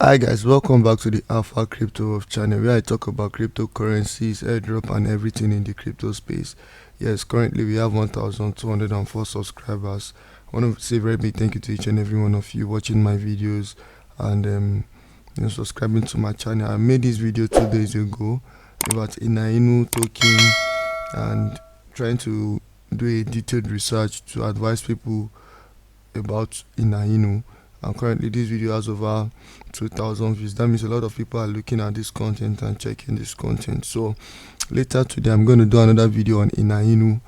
Hi guys, welcome back to the Alpha Crypto of channel where I talk about cryptocurrencies, airdrop and everything in the crypto space. Yes, currently we have 1,204 subscribers. I want to say a very big thank you to each and every one of you watching my videos and subscribing to my channel. I made this video 2 days ago about Inu token and trying to do a detailed research to advise people about Inu. And currently this video has over 2,000 views. That means a lot of people are looking at this content and checking this content. So later today I'm going to do another video on Inu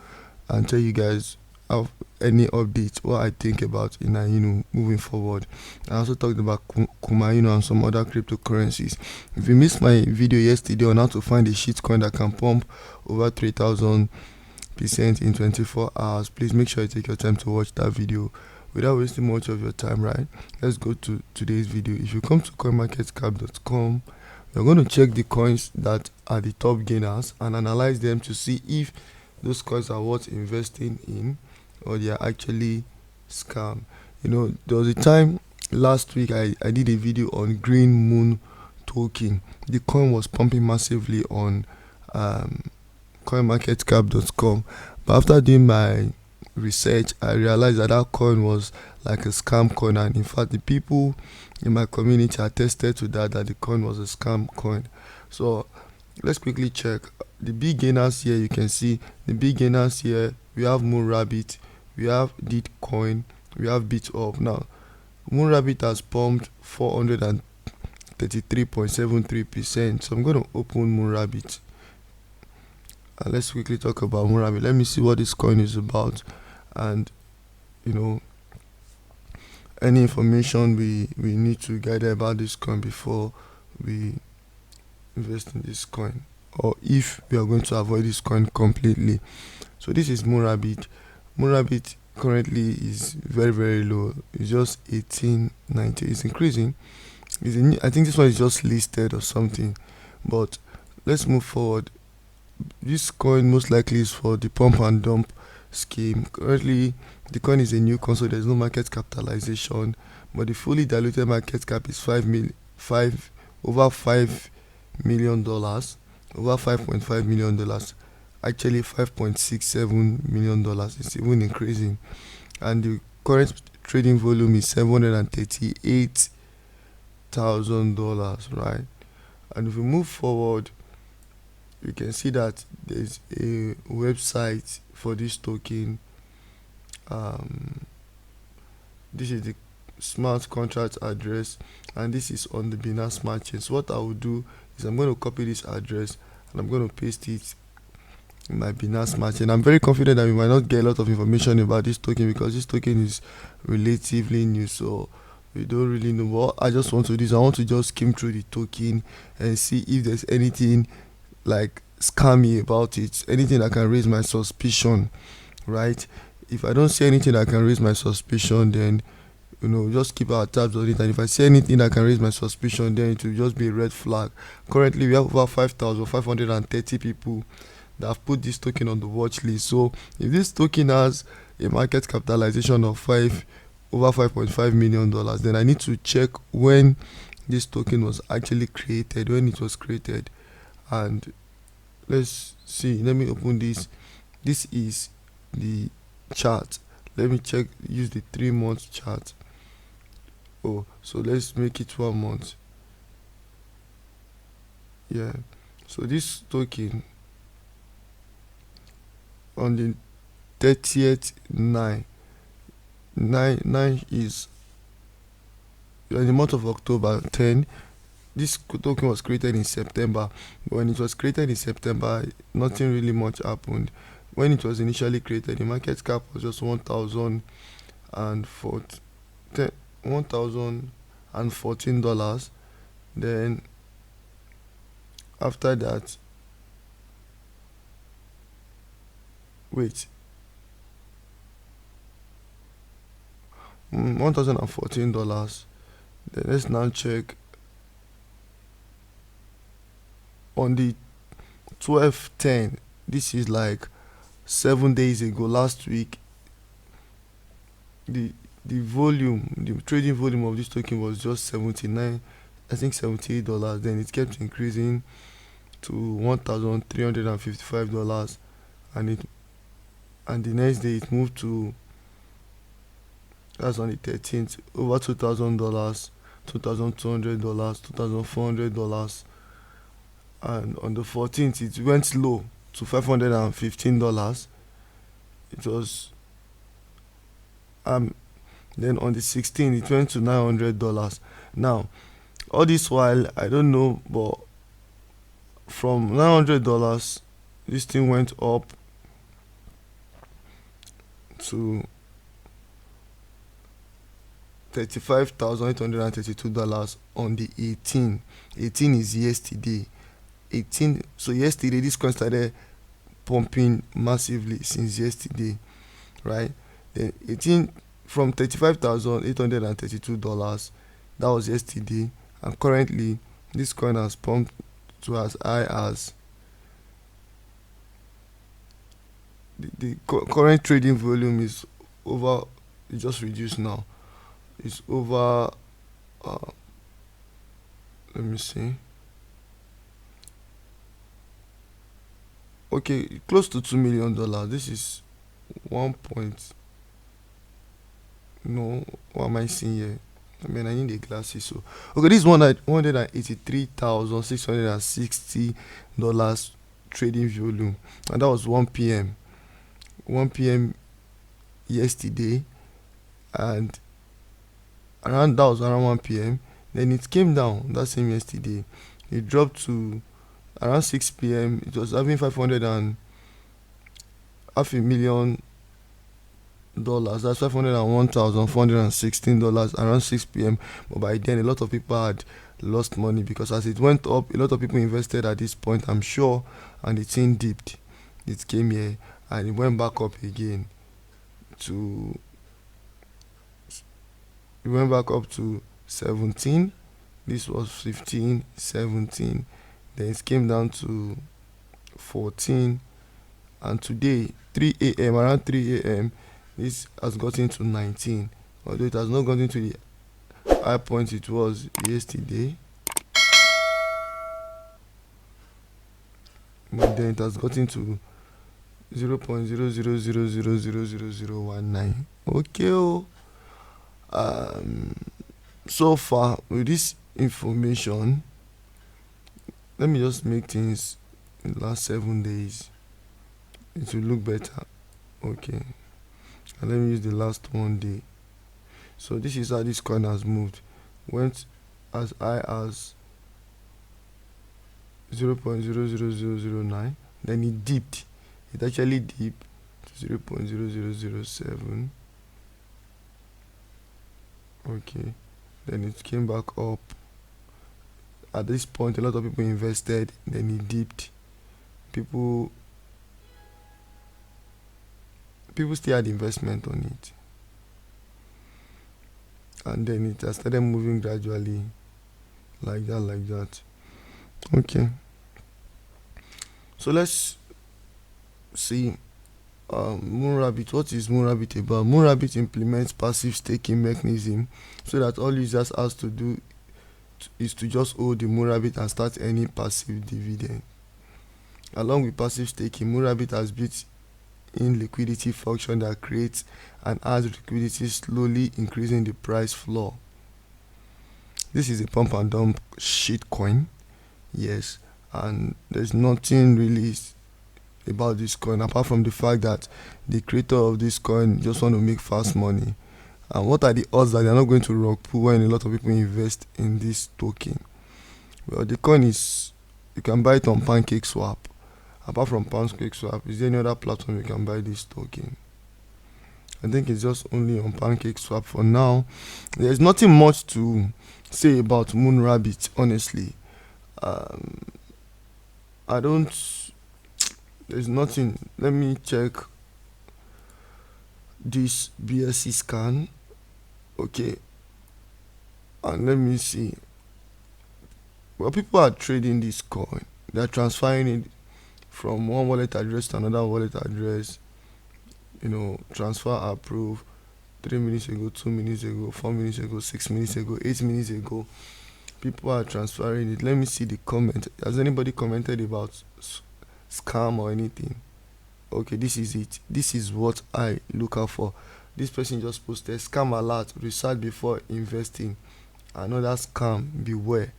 and tell you guys of any updates, what I think about Inu moving forward. I also talked about Inu and some other cryptocurrencies. If you missed my video yesterday on how to find a shitcoin that can pump over 3,000% in 24 hours, please make sure you take your time to watch that video. Without wasting much of your time, right, let's go to today's video. If you come to CoinMarketCap.com, you're going to check the coins that are the top gainers and analyze them to see if those coins are worth investing in or they are actually scam. There was a time last week I did a video on Green Moon token. The coin was pumping massively on CoinMarketCap.com, but after doing my research, I realized that coin was like a scam coin, and in fact the people in my community attested to that the coin was a scam coin. So let's quickly check the big gainers here. You can see the big gainers here. We have MoonRabbit, we have Bitcoin, we have BitUp. Now MoonRabbit has pumped 433.73%. so I'm going to open MoonRabbit and let's quickly talk about MoonRabbit. Let me see what this coin is about, and any information we need to gather about this coin before we invest in this coin, or if we are going to avoid this coin completely. So this is MoonRabbit. MoonRabbit currently is very low. It's just 1890. It's increasing. I think this one is just listed or something, but let's move forward. This coin most likely is for the pump and dump scheme. Currently the coin is a new coin, so there's no market capitalization, but the fully diluted market cap is over $5 million, over $5.5 million, actually $5.67 million. It's even increasing, and the current trading volume is $738,000, right? And if we move forward, you can see that there's a website for this token. This is the smart contract address, and this is on the Binance Smart Chain. So what I will do is I'm going to copy this address and I'm going to paste it in my Binance Smart Chain. I'm very confident that we might not get a lot of information about this token because this token is relatively new, so we don't really know. What I just want to do is I want to just skim through the token and see if there's anything like scammy about it, anything that can raise my suspicion, right? If I don't see anything that can raise my suspicion, then just keep our tabs on it, and if I see anything that can raise my suspicion, then it will just be a red flag. Currently we have over 5,530 people that have put this token on the watch list. So if this token has a market capitalization of over $5.5 million, then I need to check when this token was actually created, when it was created. And let's see, let me open this. This is the chart. Let me check, use the 3-month chart. So let's make it 1 month. Yeah, so this token on the 30th 9 is in the month of October 10. This token was created in September, but when it was created in September, nothing really much happened. When it was initially created, the market cap was just $1,014. Then after that, $1,014. Then let's now check on the 12/10. This is like 7 days ago, last week. The trading volume of this token was just I think $78. Then it kept increasing to $1,355, and the next day it moved to, that's on the 13th, over $2,000, $2,200, $2,400, and on the 14th it went low to $515. It was then on the 16th it went to $900. Now, all this while, I don't know, but from $900 this thing went up to $35,832 on the 18th. 18 is yesterday. 18. So yesterday this coin started pumping massively since yesterday, right? Then 18, from $35,832, that was yesterday, and currently this coin has pumped to as high as the current trading volume is over. It just reduced now. It's over. Let me see. Okay, close to $2 million. This is 1 point. No, what am I seeing here? I mean, I need the glasses. So, okay, this is $183,660 trading volume, and that was 1 p.m. 1 p.m. yesterday, and that was around 1 p.m. Then it came down that same yesterday. It dropped to around 6 p.m. It was having 500 and half a million dollars. That's $501,416 around 6 p.m. But by then, a lot of people had lost money, because as it went up, a lot of people invested at this point, I'm sure, and the thing dipped. It came here and it went back up again to. It went back up to 17. This was 15, 17. Then it came down to 14, and today, 3 a.m., around 3 a.m., this has gotten to 19. Although it has not gotten to the high point it was yesterday, but then it has gotten to 0.00000019. Okay. So far with this information, let me just make things in the last 7 days. It will look better. Okay. And let me use the last 1 day. So this is how this coin has moved. Went as high as 0.00009. Then it dipped. It actually dipped to 0.0007. Okay. Then it came back up. At this point, a lot of people invested. Then it dipped. People still had investment on it, and then it has started moving gradually, like that. Okay. So let's see. MoonRabbit. What is MoonRabbit about? MoonRabbit implements passive staking mechanism so that all users has to do is to just hold the MoonRabbit and start earning passive dividend. Along with passive staking, MoonRabbit has built in liquidity function that creates and adds liquidity, slowly increasing the price floor. This is a pump and dump shit coin. Yes, and there's nothing really about this coin apart from the fact that the creator of this coin just want to make fast money. And what are the odds that they're not going to rock pool when a lot of people invest in this token? Well, the coin is, you can buy it on PancakeSwap. Apart from PancakeSwap, is there any other platform you can buy this token? I think it's just only on PancakeSwap for now. There's nothing much to say about MoonRabbit, honestly. There's nothing. Let me check this BSC scan. Okay. And let me see. Well, people are trading this coin. They're transferring it from one wallet address to another wallet address. Transfer approved 3 minutes ago, 2 minutes ago, 4 minutes ago, 6 minutes ago, 8 minutes ago. People are transferring it. Let me see the comment. Has anybody commented about scam or anything? Okay, this is it. This is what I look out for. This person just posted scam alert, research before investing. Another scam, beware.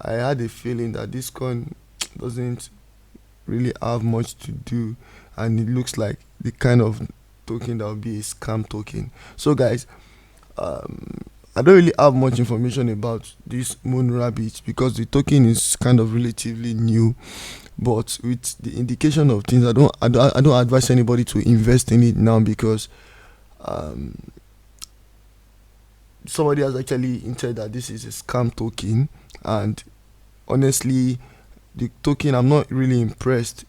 I had a feeling that this coin doesn't really have much to do, and it looks like the kind of token that will be a scam token. So guys, I don't really have much information about this MoonRabbit because the token is kind of relatively new. But with the indication of things, I don't advise anybody to invest in it now because um, somebody has actually hinted that this is a scam token, and honestly, the token, I'm not really impressed.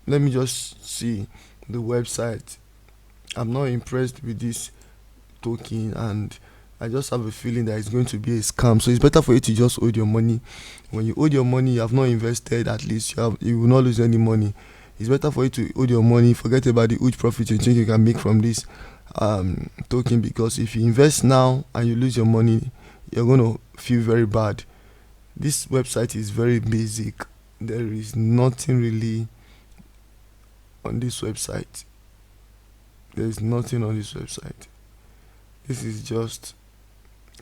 Let me just see the website. I'm not impressed with this token, and I just have a feeling that it's going to be a scam. So it's better for you to just hold your money. When you hold your money, you have not invested. At least you will not lose any money. It's better for you to hold your money. Forget about the huge profit you think you can make from this token, because if you invest now and you lose your money, you're going to feel very bad. This website is very basic. There is nothing really on this website. There is nothing on this website. This is just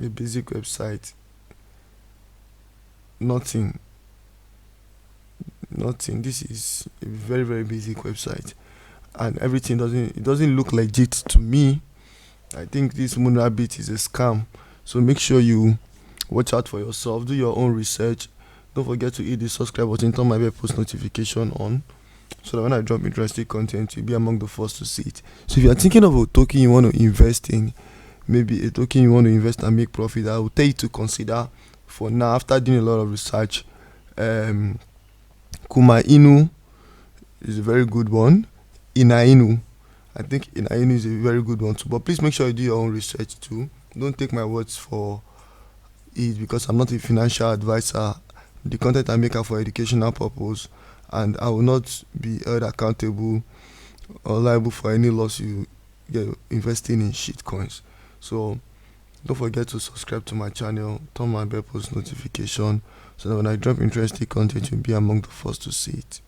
a basic website. Nothing. Nothing. This is a very very basic website, and everything doesn't look legit to me. I think this MoonRabbit is a scam. So make sure you watch out for yourself. Do your own research. Don't forget to hit the subscribe button, turn my bell post notification on, so that when I drop interesting content, you'll be among the first to see it. So if you are thinking of a token you want to invest in, maybe a token you want to invest and make profit, I will tell you to consider for now after doing a lot of research. Um, Kuma Inu is a very good one. Inu, I think Inu is a very good one too. But please make sure you do your own research too. Don't take my words for it because I'm not a financial advisor. The content I make are for educational purpose, and I will not be held accountable or liable for any loss you get investing in shit coins. So don't forget to subscribe to my channel, turn my bell post notification, so that when I drop interesting content, you'll be among the first to see it.